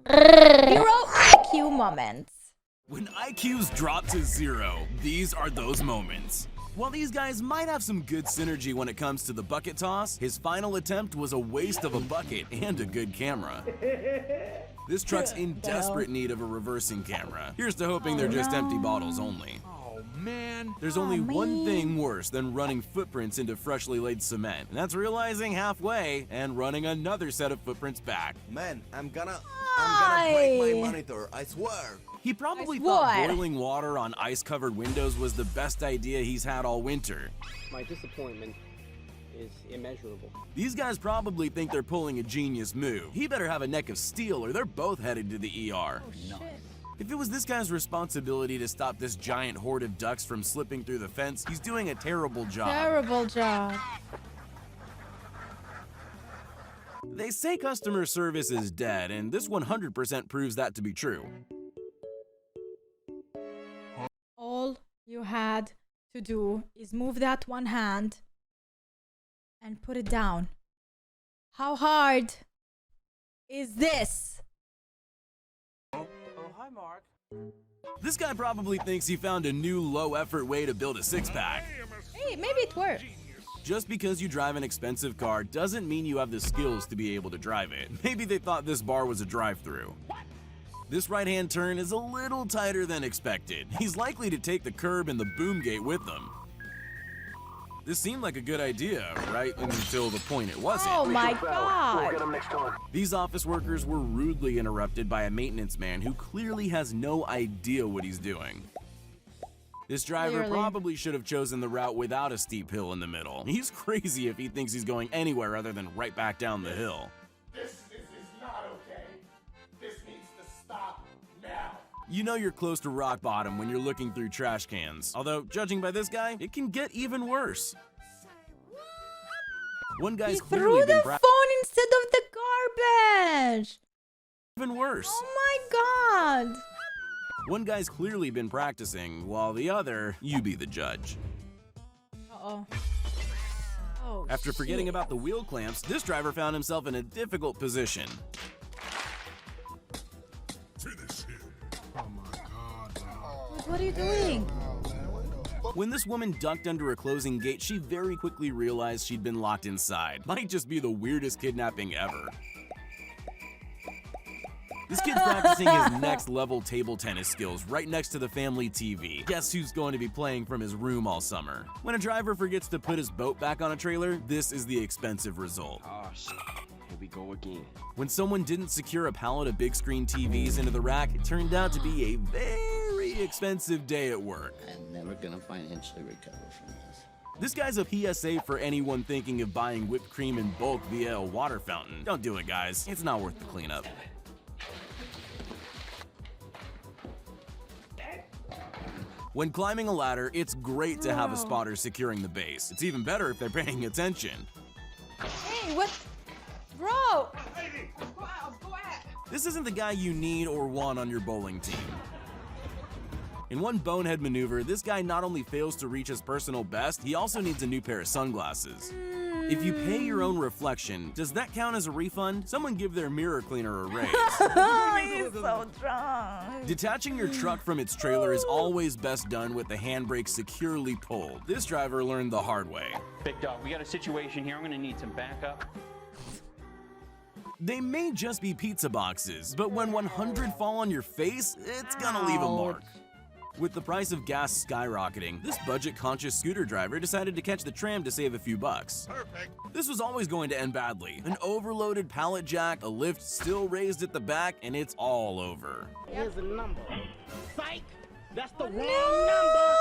Zero IQ moments. When IQs drop to 0, these are those moments. While these guys might have some good synergy when it comes to the bucket toss, his final attempt was a waste of a bucket and a good camera. This truck's in desperate need of a reversing camera. Here's to hoping they're just empty bottles only. Oh, man. There's only one thing worse than running footprints into freshly laid cement, and that's realizing halfway and running another set of footprints back. Man, I'm gonna break my monitor, I swear. He probably thought boiling water on ice-covered windows was the best idea he's had all winter. My disappointment is immeasurable. These guys probably think they're pulling a genius move. He better have a neck of steel or they're both headed to the ER. Oh, shit. If it was this guy's responsibility to stop this giant horde of ducks from slipping through the fence, he's doing a terrible job. Terrible job. They say customer service is dead, and this 100% proves that to be true. All you had to do is move that one hand and put it down. How hard is this? Oh, hi, Mark. This guy probably thinks he found a new low-effort way to build a six-pack. Hey, maybe it worked. Just because you drive an expensive car doesn't mean you have the skills to be able to drive it. Maybe they thought this bar was a drive-thru. This right-hand turn is a little tighter than expected. He's likely to take the curb and the boom gate with him. This seemed like a good idea, right until the point it wasn't. Oh my god. These office workers were rudely interrupted by a maintenance man who clearly has no idea what he's doing. This driver probably should have chosen the route without a steep hill in the middle. He's crazy if he thinks he's going anywhere other than right back down the hill. This is not okay. This needs to stop now. You know you're close to rock bottom when you're looking through trash cans. Although, judging by this guy, it can get even worse. One guy's clearly threw the phone instead of the garbage. Even worse. Oh my god. One guy's clearly been practicing, while the other, you be the judge. Uh-oh. Oh, After forgetting about the wheel clamps, this driver found himself in a difficult position. What are you doing? When this woman ducked under a closing gate, she very quickly realized she'd been locked inside. Might just be the weirdest kidnapping ever. This kid's practicing his next level table tennis skills right next to the family TV. Guess who's going to be playing from his room all summer? When a driver forgets to put his boat back on a trailer, this is the expensive result. Oh, shit. Here we go again. When someone didn't secure a pallet of big screen TVs into the rack, it turned out to be a very expensive day at work. I'm never gonna financially recover from this. This guy's a PSA for anyone thinking of buying whipped cream in bulk via a water fountain. Don't do it, guys. It's not worth the cleanup. When climbing a ladder, it's great to have a spotter securing the base. It's even better if they're paying attention. Hey, what? Bro! This isn't the guy you need or want on your bowling team. In one bonehead maneuver, this guy not only fails to reach his personal best, he also needs a new pair of sunglasses. If you pay your own reflection, does that count as a refund? Someone give their mirror cleaner a raise. He's so drunk. Detaching your truck from its trailer is always best done with the handbrake securely pulled. This driver learned the hard way. Big dog, we got a situation here. I'm gonna need some backup. They may just be pizza boxes, but when 100 fall on your face, it's gonna leave a mark. With the price of gas skyrocketing, this budget-conscious scooter driver decided to catch the tram to save a few bucks. Perfect. This was always going to end badly. An overloaded pallet jack, a lift still raised at the back, and it's all over. Here's the number. Psych! That's the wrong No!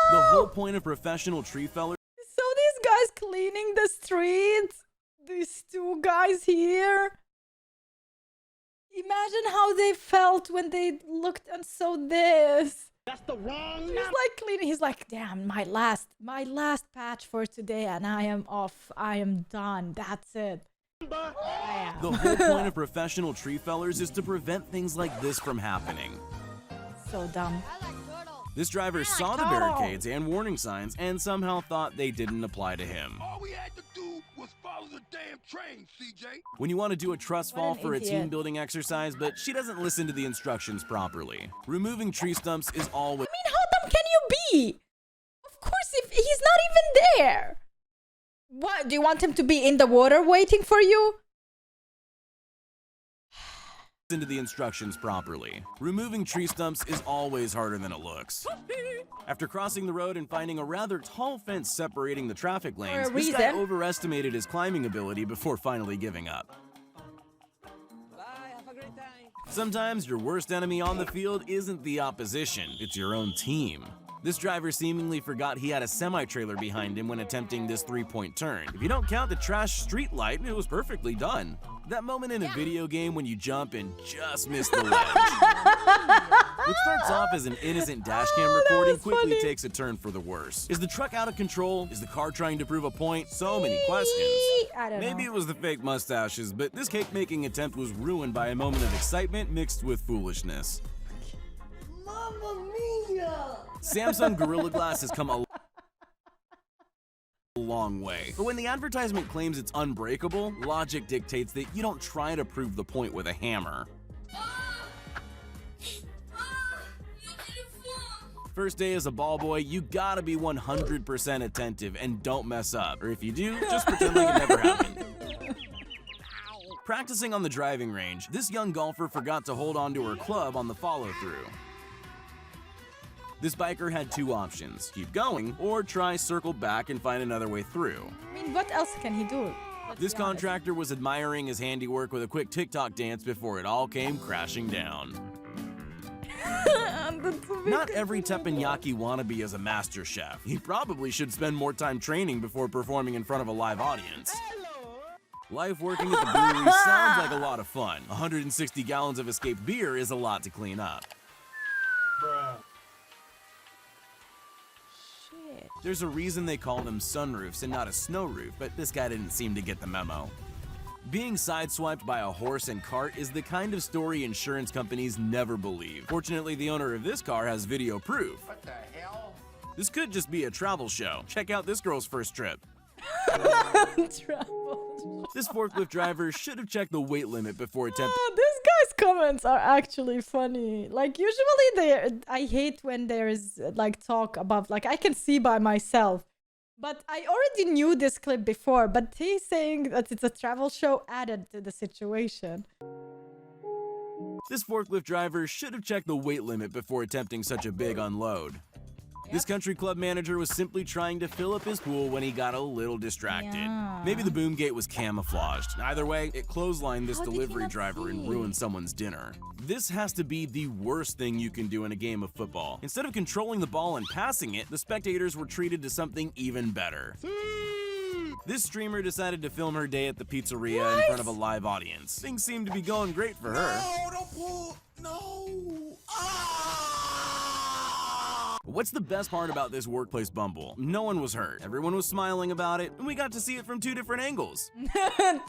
The whole point of professional tree fellers So these guys cleaning the streets? These two guys here? Imagine how they felt when they looked and saw this. That's the wrong He's like cleaning. He's like, damn, my last patch for today, and I am off. I am done. That's it. Damn. The whole point of professional tree fellers is to prevent things like this from happening. So dumb. This driver saw the barricades and warning signs and somehow thought they didn't apply to him. All we had to do was follow the damn train, CJ. When you want to do a trust What fall an for a idiot. team building exercise, but she doesn't listen to the instructions properly. Removing tree stumps is always I mean, how dumb can you be? Of course, if he's not even there. What? Do you want him to be in the water waiting for you? into the instructions properly. Removing tree stumps is always harder than it looks. After crossing the road and finding a rather tall fence separating the traffic lanes, this guy reason. overestimated his climbing ability before finally giving up. Sometimes your worst enemy on the field isn't the opposition, it's your own team. This driver seemingly forgot he had a semi-trailer behind him when attempting this three-point turn. If you don't count the trash street light, it was perfectly done. That moment in a video game when you jump and just miss the ledge. What starts off as an innocent dashcam recording quickly takes a turn for the worse. Is the truck out of control? Is the car trying to prove a point? So many questions. I don't Maybe know. it was the fake mustaches, but this cake-making attempt was ruined by a moment of excitement mixed with foolishness. Mamma mia! Samsung Gorilla Glass has come a long way. But when the advertisement claims it's unbreakable, logic dictates that you don't try to prove the point with a hammer. First day as a ball boy, you gotta be 100% attentive and don't mess up. Or if you do, just pretend like it never happened. Practicing on the driving range, this young golfer forgot to hold onto her club on the follow-through. This biker had two options: keep going, or try circle back and find another way through. I mean, what else can he do? Let's This be honest. contractor was admiring his handiwork with a quick TikTok dance before it all came crashing down. Not every teppanyaki wannabe is a master chef. He probably should spend more time training before performing in front of a live audience. Life working at the brewery sounds like a lot of fun. 160 gallons of escaped beer is a lot to clean up. Shit. There's a reason they call them sunroofs and not a snow roof, but this guy didn't seem to get the memo. Being sideswiped by a horse and cart is the kind of story insurance companies never believe. Fortunately, the owner of this car has video proof. What the hell? This could just be a travel show. Check out this girl's first trip. Trouble. This forklift driver should have checked the weight limit before attempting. Oh, this guy's comments are actually funny. Like, usually I hate when there's like talk above, like I can see by myself. But I already knew this clip before, but he's saying that it's a travel show added to the situation. This forklift driver should have checked the weight limit before attempting such a big unload. This country club manager was simply trying to fill up his pool when he got a little distracted. Yeah. Maybe the boom gate was camouflaged. Either way, it clotheslined this How did he delivery not driver and see? ruined someone's dinner. This has to be the worst thing you can do in a game of football. Instead of controlling the ball and passing it, the spectators were treated to something even better. This streamer decided to film her day at the pizzeria in front of a live audience. Things seemed to be going great for her. No, don't pull. No. What's the best part about this workplace bumble? No one was hurt. Everyone was smiling about it, and we got to see it from two different angles.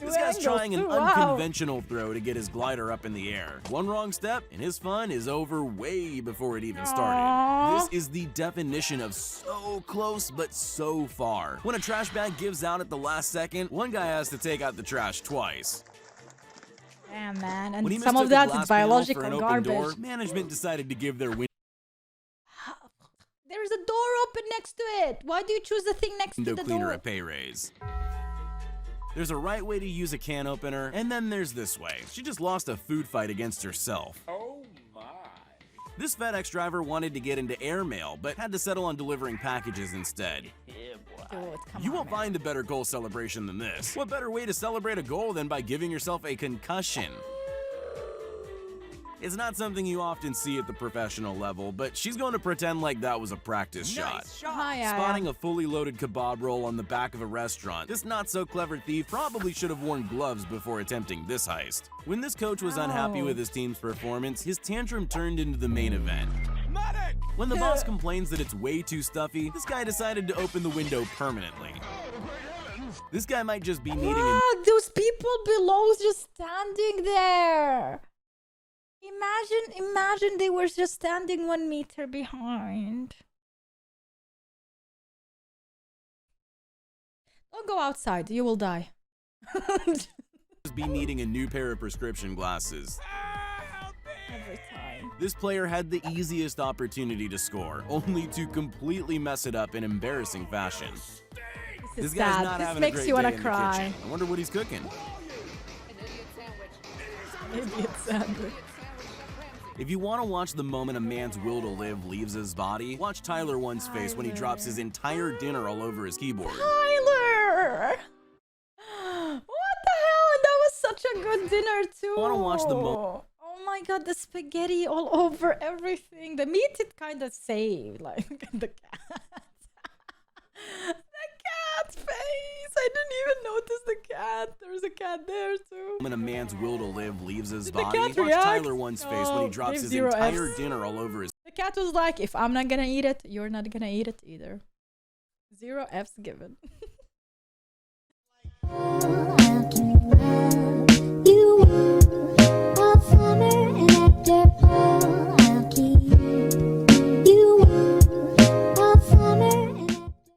This guy's trying an unconventional throw to get his glider up in the air. One wrong step, and his fun is over way before it even started. Aww. This is the definition of so close, but so far. When a trash bag gives out at the last second, one guy has to take out the trash twice. Yeah, man. When he And some mistook of the that glass is panel biological for an open garbage. door, management decided to give their There's a door open next to it. Why do you choose the thing next to window the cleaner door? a pay raise. There's a right way to use a can opener, and then there's this way. She just lost a food fight against herself. Oh my. This FedEx driver wanted to get into airmail, but had to settle on delivering packages instead. Dude, come You on, won't man. find a better goal celebration than this. What better way to celebrate a goal than by giving yourself a concussion? It's not something you often see at the professional level, but she's going to pretend like that was a practice shot. Hi, yeah, Spotting a fully loaded kebab roll on the back of a restaurant, this not-so-clever thief probably should have worn gloves before attempting this heist. When this coach was unhappy Ow. with his team's performance, his tantrum turned into the main event. Medic! When the boss complains that it's way too stuffy, this guy decided to open the window permanently. This guy might just be needing a Wow, those people below just standing there. Imagine they were just standing 1 meter behind. Don't go outside, you will die. be needing a new pair of prescription glasses. Every time. This player had the easiest opportunity to score, only to completely mess it up in embarrassing fashion. This is This guy's sad. not This having makes a great you day wanna in the cry. kitchen. I wonder what he's cooking. Idiot sandwich. If you want to watch the moment a man's will to live leaves his body, watch Tyler One's face when he drops his entire dinner all over his keyboard. Tyler! What the hell? And that was such a good dinner too. I want to watch the Oh my god, the spaghetti all over everything. The meat it kind of saved, like the cat. The cat's face. I didn't even notice the cat. There's a cat there too. When a man's will to live leaves his Did the body, cat watch react? Tyler One's face when he No, drops gave his 0 entire Fs. dinner all over his. The cat was like, if I'm not gonna eat it, you're not gonna eat it either. 0 Fs given. You are a farmer and actor.